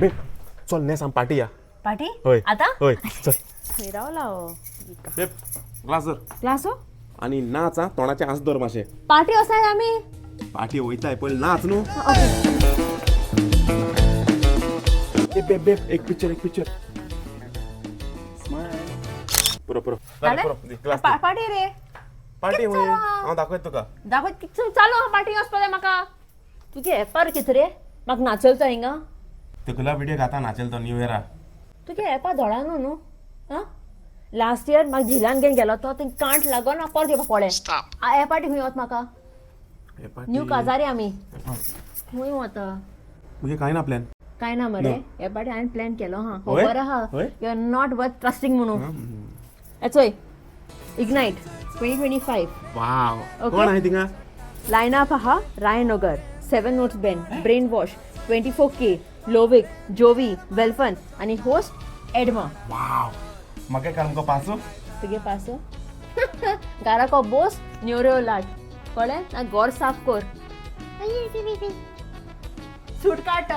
बे चल ने सांग पार्टी या पार्टी होय आता होय चल फिरावला बे ग्लास धर क्लास हो आणि नाच हा तोंडाचे आस धर माशे पार्टी असणार आम्ही पार्टी वयताय पण नाच न्हू ओके बे बे एक पिक्चर पुरो ग्लास पार्टी रे पार्टी होय हांव दाखयत तुका दाखव किती चालू पार्टी वचपाक म्हाका तुगे एपार कितें रे म्हाका नाचलतो हिंगा तुला व्हिडिओ घाता नाचेल तो न्यू इयरा तुगे एपा धोळा न्हू आं लास्ट इयर म्हाका झिलान घेवन गेलो तो थिंग कांट लागोन हांव परत येवपा पडलें हे पार्टी खंय वत म्हाका न्यू काजारी आमी खंय वता मुगे काय ना प्लॅन काय ना मरे हे पार्टी हांवें प्लॅन केलो हा होय? खबर आहा होय? You are not worth trusting म्हणून चोय इग्नाइट 2025 वाव Okay. कोण आहे थिंगा लायनअप आहा रायनगर 7 नोट्स बेन ब्रेन वॉश 24K लोविक जोवी वेल्फन आणि होस्ट एडमा वाव मगे काल मुका पासो तुगे पासो गारा को बोस न्यूरो लाट कळे ना गोर साफ कर सूट काट